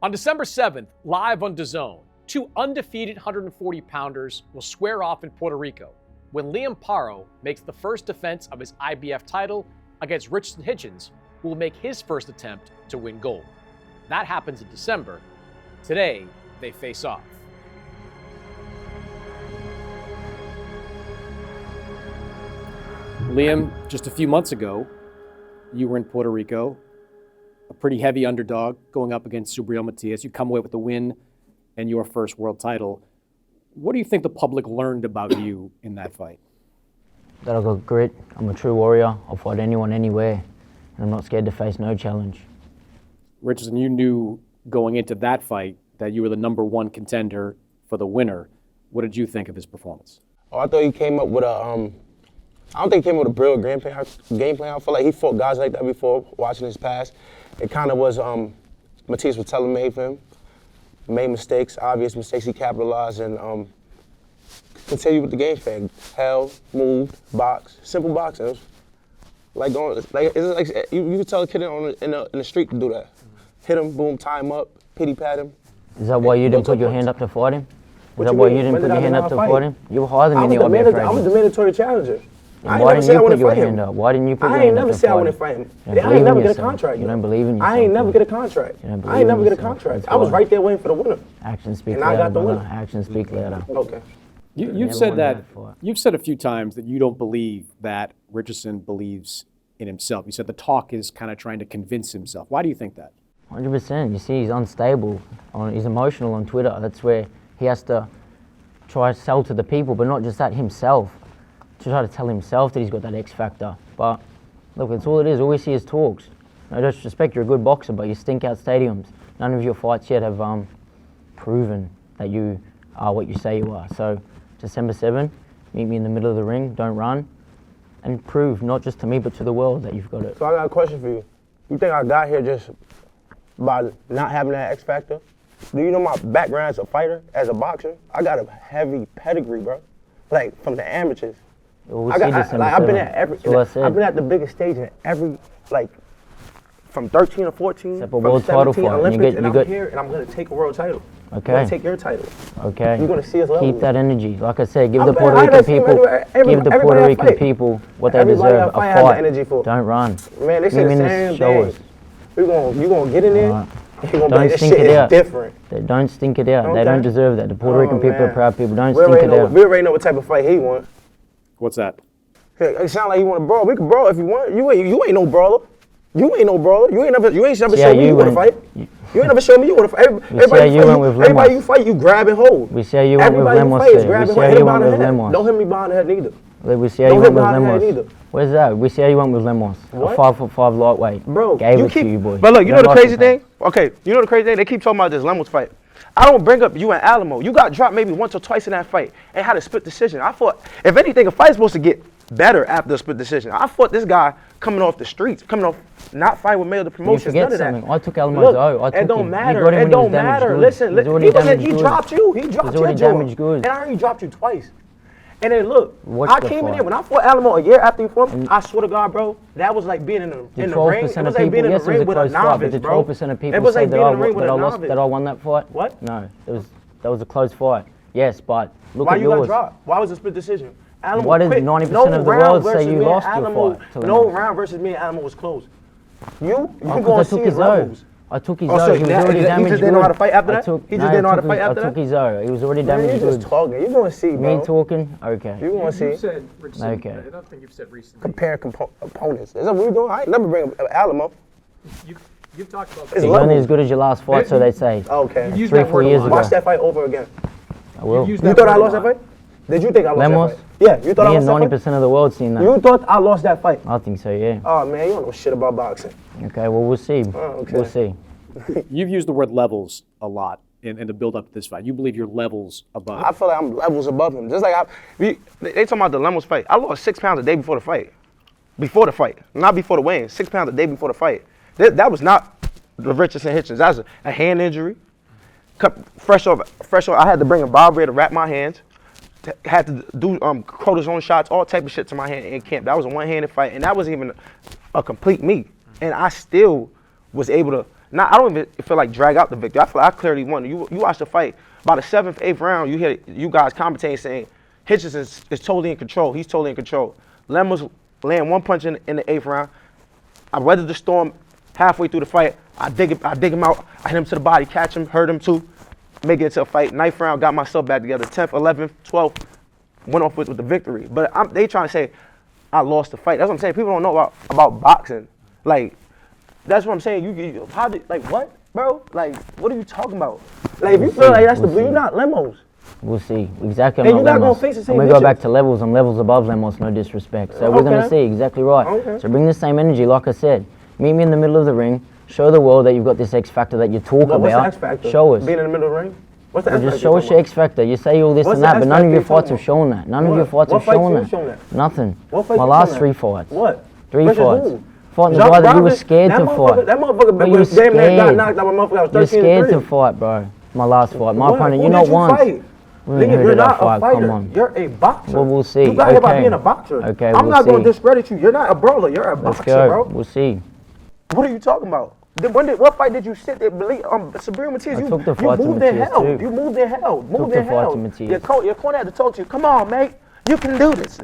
On December 7th, live on DAZN, two undefeated 140-pounders will square off in Puerto Rico when Liam Paro makes the first defense of his IBF title against Richardson Hitchins, who will make his first attempt to win gold. That happens in December. Today, they face off. Liam, just a few months ago, you were in Puerto Rico, a pretty heavy underdog going up against Subriel Matias. You come away with the win and your first world title. What do you think the public learned about you in that fight? That I've got grit, I'm a true warrior, I'll fight anyone, anywhere, and I'm not scared to face no challenge. Richardson, you knew going into that fight that you were the #1 contender for the winner. What did you think of his performance? Oh, I thought he came up with a, I don't think he came up with a brilliant game plan. I feel like he fought guys like that before, watching his past. It kind of was, Matias was tailor-made for him. Made mistakes, obvious mistakes, he capitalized and continued with the game plan. Held, moved, boxed, simple boxing. It was like going, it's like you could tell a kid in the street to do that. Hit him, boom, tie him up, pity pat him. Is that why you didn't put your hand up to fight him? Is that why you didn't put your hand up to fight him? You were higher than me in the IBF ranking. I was the mandatory challenger. Why didn't you put your hand up? Why didn't you put your hand up to fight him? I ain't never said I wouldn't fight him. I ain't never get a contract. You don't believe in yourself. I ain't never get a contract. I ain't never get a contract. I was right there waiting for the winner. Actions speak louder. And I got the winner. Actions speak louder. Okay. You've said that. You've said a few times that you don't believe that Richardson believes in himself. You said the talk is kind of trying to convince himself. Why do you think that? 100%. You see, he's unstable. He's emotional on Twitter. That's where he has to try to sell to the people, but not just that, himself. To try to tell himself that he's got that X factor. But look, that's all it is. All we see is talks. No disrespect, you're a good boxer, but you stink out stadiums. None of your fights yet have proven that you are what you say you are. So December 7, meet me in the middle of the ring, don't run, and prove, not just to me, but to the world that you've got it. So I got a question for you. You think I got here just by not having that X factor? Do you know my background as a fighter, as a boxer? I got a heavy pedigree, bro. Like, from the amateurs. Well, I've been at I've been at the biggest stage in every, like, from 13 or 14, from world 17 title Olympics, and I'm here and I'm gonna take a world title. Okay. I'm gonna take your title. Okay. You're gonna see us level. Keep that energy. Like I said, give the Puerto Rican people what they deserve. A fight. Don't run. Man, they say the same thing. You gonna get in there. Right. Don't stink it out. Different. Don't stink it out. Okay. They don't deserve that. The Puerto Rican people are proud people. Don't stink it out. We already know what type of fight he wants. What's that? It sounds like you want to brawl. We can brawl if you want. You ain't no brawler. You ain't no brawler. You ain't never showed me you want to fight. You ain't never showed me you want to fight. Everybody you fight, you grab and hold. We see how you went with Lemos. We see how you went with Lemos. Don't hit me behind the head neither. We see how you went with Lemos. Where's that? We see how you went with Lemos. A 5'5" lightweight. Bro, gave it to you, boy. But look, you know the crazy thing? Okay, you know the crazy thing? They keep talking about this Lemos fight. I don't bring up you and Alamo. You got dropped maybe once or twice in that fight and had a split decision. I thought, if anything, a fight's supposed to get better after a split decision. I fought this guy coming off the streets, coming off not fighting with Major Promotions, none of that. I took Alamo's O. It don't matter. It don't matter. Listen, he dropped you. He dropped your jaw. And I already dropped you twice. And then look, I came in here, when I fought Alamo a year after he fought me, I swear to God, bro, that was like being in the ring. It was like being in the ring with a novice, bro. 12% of people say that I won that fight. What? No, that was a close fight. Yes, but look at yours. Why you got dropped? Why was it a split decision? Why did 90% of the world say you lost your fight? No round versus me and Alamo was close. You go and see his levels. I took his O. He was already damaged. He just didn't know how to fight after that? He just didn't know how to fight after that? I took his O. He was already damaged. You're just talking. You're going to see, bro. Me talking? Okay. You're going to see. You said recently. Okay. I don't think you've said recently. Compare opponents. Is that what we're doing? I ain't never bring up Alamo. You've talked about that. You're only as good as your last fight, so they say. Okay. 3-4 years ago. Watch that fight over again. I will. You thought I lost that fight? Did you think I lost that fight? Yeah, you thought I lost that fight? 90% of the world seen that. You thought I lost that fight? I think so, yeah. Oh, man, you don't know shit about boxing. Okay, well, we'll see. We'll see. You've used the word levels a lot in the build-up to this fight. You believe you're levels above. I feel like I'm levels above him. Just like they talking about the Lemos fight. I lost 6 pounds a day before the fight. Before the fight, not before the weigh-in. 6 pounds a day before the fight. That was not the Richardson Hitchins. That was a hand injury. Fresh off. I had to bring a vibrator to wrap my hands. Had to do cortisone shots, all type of shit to my hand in camp. That was a one-handed fight, and that wasn't even a complete meet. And I still was able to I don't even feel like drag out the victory. I feel like I clearly won. You watch the fight. By the 7th, 8th round, you hear you guys commentating saying Hitchins is totally in control. He's totally in control. Lem was laying one punch in the 8th round. I weathered the storm halfway through the fight. I dig him out. I hit him to the body, catch him, hurt him too. Make it into a fight. 9th round, got myself back together. 10th, 11th, 12th, went off with the victory. But they trying to say I lost the fight. That's what I'm saying. People don't know about boxing. Like, that's what I'm saying. You how did, like, what, bro? Like, what are you talking about? Like, if you feel like that's the blue, you're not Lemos. We'll see. Exactly. And you're not going to face the same I'm going to go back to levels. I'm levels above Lemos, no disrespect. So we're going to see. Exactly right. Okay. So bring the same energy, like I said. Meet me in the middle of the ring. Show the world that you've got this X factor that you talk about. What's the X factor? Show us. Being in the middle of the ring? What's the X factor? Just show us your X factor. You say all this and that, but none of your fights have shown that. None of your fights have shown that. Nothing. My last 3 fights. What? 3 fights. Fighting the guy that you were scared to fight. That motherfucker, you were scared. got knocked out. My motherfucker was 13-3. You're scared to fight, bro. My last fight. My opponent, you not once. Nigga, you're not a fighter. Come on. You're a boxer. Well, we'll see. You got here by being a boxer. Okay, I'm not going to discredit you. You're not a brawler. You're a boxer, bro. We'll see. What are you talking about? What fight did you sit there? Sabrina Matias, you moved in hell. You moved in hell. Moved in hell. Your corner had to talk to you. Come on, mate. You can do this.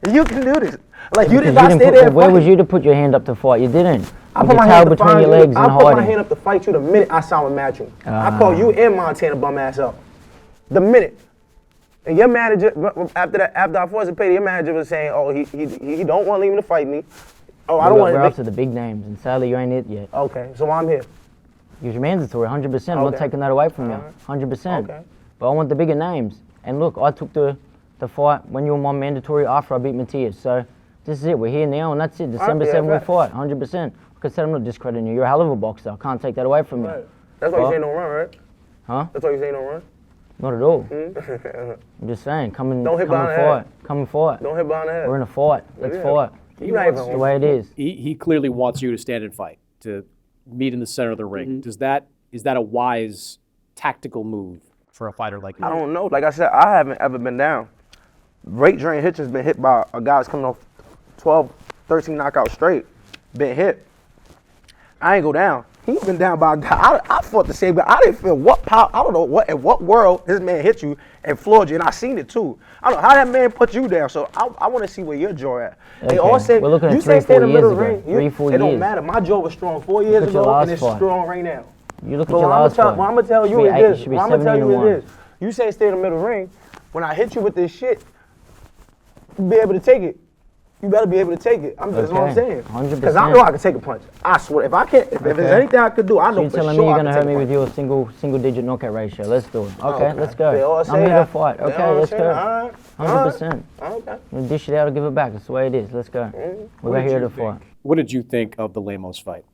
You can do this. Like, you did not stay there. Where was you to put your hand up to fight? You didn't. I put my hand between your legs and hiding. I put my hand up to fight you the minute I signed with Matchroom. I called you and Montana bum ass up. The minute. And your manager, after I forced to pay, your manager was saying, oh, he don't want Liam to fight me. Oh, I don't want to. We're after the big names, and sadly, you ain't it yet. Okay, so I'm here. You're mandatory, 100%. I'm not taking that away from you, 100%. Okay. But I want the bigger names. And look, I took the fight when you were my mandatory after I beat Matias. So this is it. We're here now, and that's it. December 7th, we fight, 100%. Like I said, I'm not discrediting you. You're a hell of a boxer. I can't take that away from you. That's why you say no run, right? Huh? That's why you say no run? Not at all. I'm just saying, come and fight. Come and fight. Don't hit behind the head. We're in a fight. Let's fight. That's the way it is. He clearly wants you to stand and fight, to meet in the center of the ring. Is that a wise tactical move for a fighter like you? I don't know. Like I said, I haven't ever been down. Rate Drain Hitchins been hit by a guy that's coming off 12, 13 knockouts straight. Been hit. I ain't go down. He been down by a guy. I fought the same guy. I didn't feel what power. I don't know in what world this man hit you and floored you, and I seen it too. I don't know how that man put you down. So I want to see where your jaw at. Okay. They all say we're looking at you say stay in the middle of the ring. 3-4 years. It don't matter. My jaw was strong 4 years ago, and it's strong right now. You look at your last fight. What I'm gonna tell you is this. What I'm gonna tell you is this. You say stay in the middle of the ring. When I hit you with this shit, you be able to take it. You better be able to take it. That's what I'm saying. 100%. Because I know I can take a punch. I swear. If I can't, if there's anything I could do, I know for sure. You're telling me you're gonna hurt me with your single-digit knockout ratio. Let's do it. Okay, let's go. I'm here to fight. Okay, let's go. 100%. Okay. We'll dish it out or give it back. That's the way it is. Let's go. We're here to fight. What did you think of the Lemos fight?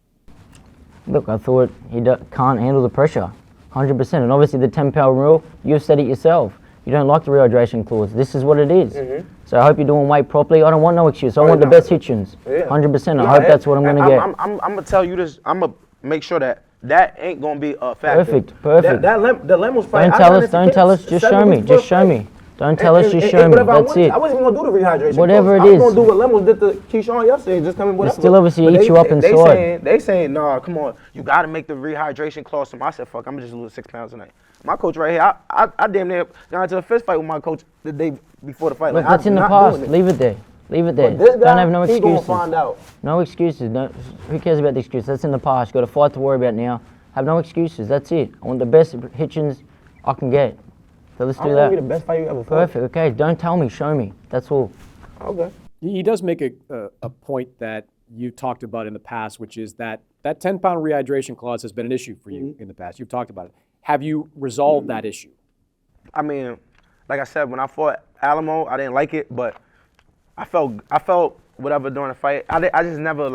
Look, I thought he can't handle the pressure. 100%. And obviously the 10-pound rule, you've said it yourself. You don't like the rehydration clause. This is what it is. So I hope you're doing weight properly. I don't want no excuse. I want the best Hitchins. 100%. I hope that's what I'm going to get. I'm going to tell you this. I'm going to make sure that ain't going to be a factor. Perfect. The Lemos fight. Don't tell us. Just show me. Don't tell us, just show me. That's it. I wasn't even going to do the rehydration. Whatever it is. I was going to do what Lemos did to Keyshawn yesterday. Just come in whatever. It still obviously eats you up inside. They saying, nah, come on. You got to make the rehydration clause. I said, fuck, I'm going to just lose 6 pounds tonight. My coach right here, I damn near got into a fist fight with my coach the day before the fight. Look, that's in the past. Leave it there. This guy, don't have no excuses. He gonna find out. No excuses. No, who cares about the excuses? That's in the past. You got a fight to worry about now. Have no excuses. That's it. I want the best Hitchins I can get. So let's do that. Be the best fight you ever fought. Perfect. Okay. Don't tell me. Show me. That's all. Okay. He does make a point that you talked about in the past, which is that 10-pound rehydration clause has been an issue for you in the past. You've talked about it. Have you resolved that issue? I mean, like I said, when I fought Alamo, I didn't like it, but I felt whatever during the fight. I just never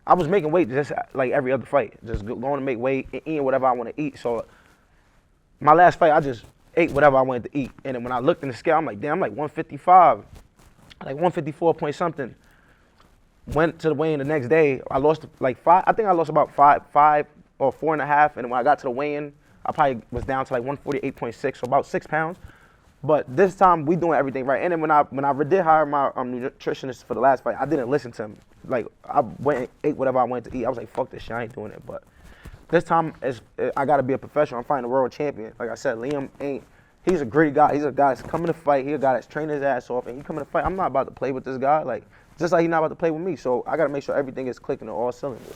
I was making weight just like every other fight, just going to make weight and eating whatever I want to eat. So my last fight, I just ate whatever I wanted to eat. And then when I looked in the scale, I'm like, damn, I'm like 155, like 154 point something. Went to the weigh-in the next day. I lost like 5. I think I lost about 5 or 4.5. And when I got to the weigh-in, I probably was down to like 148.6, so about 6 pounds. But this time we doing everything right. And then when I did hire my nutritionist for the last fight, I didn't listen to him. Like I went and ate whatever I wanted to eat. I was like, fuck this shit, I ain't doing it. But This time, I got to be a professional. I'm fighting a world champion. Like I said, Liam he's a great guy. He's a guy that's coming to fight. He's a guy that's training his ass off, and he coming to fight. I'm not about to play with this guy, like, just like he's not about to play with me. So I got to make sure everything is clicking on all cylinders.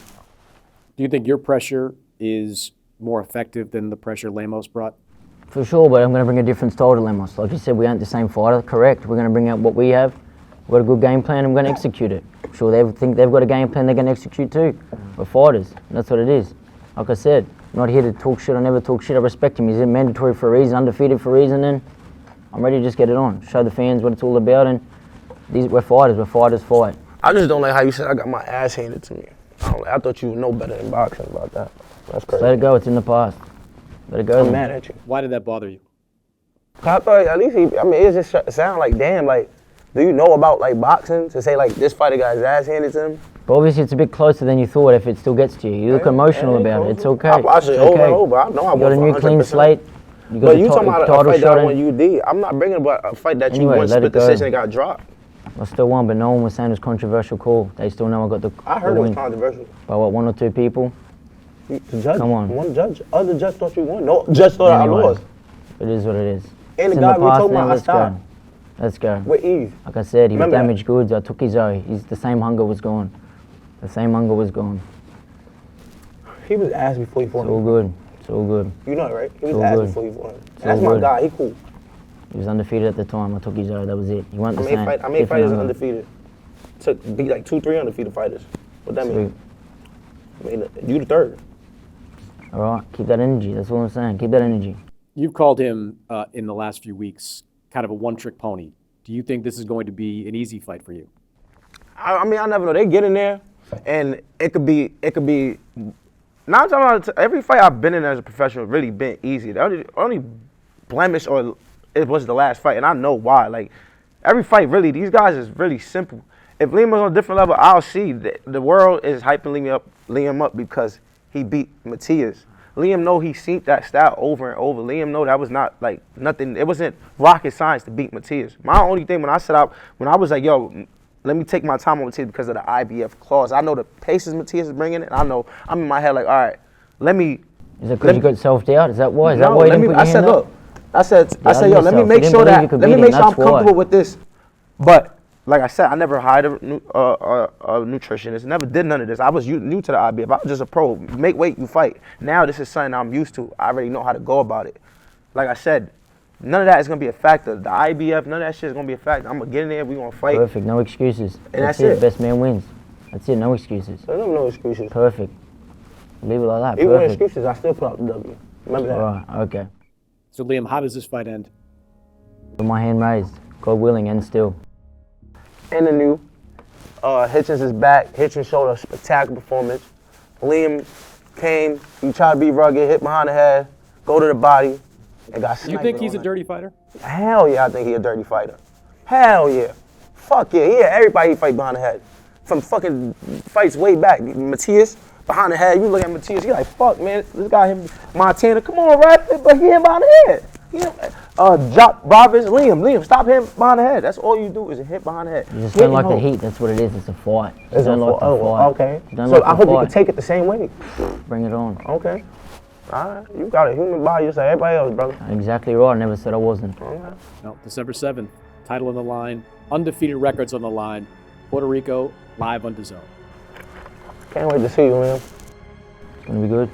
Do you think your pressure is more effective than the pressure Lemos brought? For sure, but I'm going to bring a different style to Lemos. Like you said, we aren't the same fighter, correct. We're going to bring out what we have. We've got a good game plan, and we're going to execute it. I'm sure they think they've got a game plan they're going to execute too. We're fighters, and that's what it is. Like I said, I'm not here to talk shit. I never talk shit. I respect him. He's mandatory for a reason, undefeated for a reason, and I'm ready to just get it on. Show the fans what it's all about, and we're fighters. We're fighters fight. I just don't like how you said I got my ass handed to me. I thought you would know better than boxing about that. That's crazy. Let it go. It's in the past. Let it go. I'm mad at you. Why did that bother you? I thought at least it just sound like, damn, like, do you know about like boxing to say like this fighter got his ass handed to him? But obviously it's a bit closer than you thought if it still gets to you. You look emotional about it. It's okay. I watched it over and over. I know I you got a new 100%. Clean slate. You got but you talking about a fight that I won in. UD. I'm not bringing about a fight that Anyway, you won split decision and got dropped. I still won, but no one was saying it was controversial call. They still know I got the I heard the it was win. controversial. By what, 1 or 2 people? The judge, Come on. One judge, other judge thought you won. No judge thought I lost. It is what it is. And It's the guy we past told now, about I stopped. Let's go. With ease. Like I said, he was Remember that? damaged goods. I took his eye. The same hunger was gone. The same hunger was gone. He was ass before he fought It's all him. good. It's all good. You know it, right? He was all ass good. before he fought him. It's And that's all my good. guy. He cool. He was undefeated at the time. I took his eye. That was it. He wasn't the same. I made Different fighters hunger. undefeated. Beat like 2-3 undefeated fighters. What that mean? You the third. All right. Keep that energy. That's all I'm saying. Keep that energy. You've called him in the last few weeks kind of a one-trick pony. Do you think this is going to be an easy fight for you? I mean, I never know. They get in there, and it could be. Now I'm talking about every fight I've been in as a professional really been easy. The only blemish or it was the last fight, and I know why. Like every fight, really, these guys is really simple. If Liam was on a different level, I'll see the world is hyping Liam up because he beat Matias. Liam know he seen that style over and over. Liam know that was not like nothing. It wasn't rocket science to beat Matias. My only thing when I was like, yo, let me take my time on Matias because of the IBF clause. I know the paces Matias is bringing, and I know I'm in my head like, all right, let me. Is it because you got self-doubt? Is that why? Is that No, why you let didn't me. put I your said, hand up? look. I said, yo, let me yourself. make You sure didn't believe that. you could Let me beat make him, sure I'm that's why. comfortable with this. But like I said, I never hired a nutritionist. Never did none of this. I was new to the IBF. I was just a pro. Make weight, you fight. Now this is something I'm used to. I already know how to go about it. Like I said, none of that is gonna be a factor. The IBF, none of that shit is gonna be a factor. I'm gonna get in there. We gonna fight. Perfect. No excuses. And that's it. it. Best man wins. That's it. No excuses. There's no excuses. Perfect. Leave it like that. Even with Perfect. excuses, I still put out the W. Remember that. All right. Okay. So Liam, how does this fight end? With my hand raised, God willing, and still. In the new, Hitchins is back. Hitchins showed a spectacular performance. Liam came, he tried to be rugged, hit behind the head, go to the body, and got sniped. You think he's a dirty fighter? Hell yeah, I think he's a dirty fighter. Hell yeah. Fuck yeah, everybody he fight behind the head. From fucking fights way back. Matias, behind the head, you look at Matias, you're like, fuck man, this guy him, Montana, come on, right? But he hit behind the head. Jock Roberts, Liam, stop him behind the head. That's all you do is hit behind the head. You just don't like the heat. That's what it is. It's a fight. It's don't like the fight. Okay. You don't So like I the hope you fight. can take it the same way. Bring it on. Okay. All right. You got a human body just like everybody else, brother. Exactly right. I never said I wasn't. Okay. No, December 7th, title on the line, undefeated records on the line, Puerto Rico, live on DAZN. Can't wait to see you, man. It's gonna be good.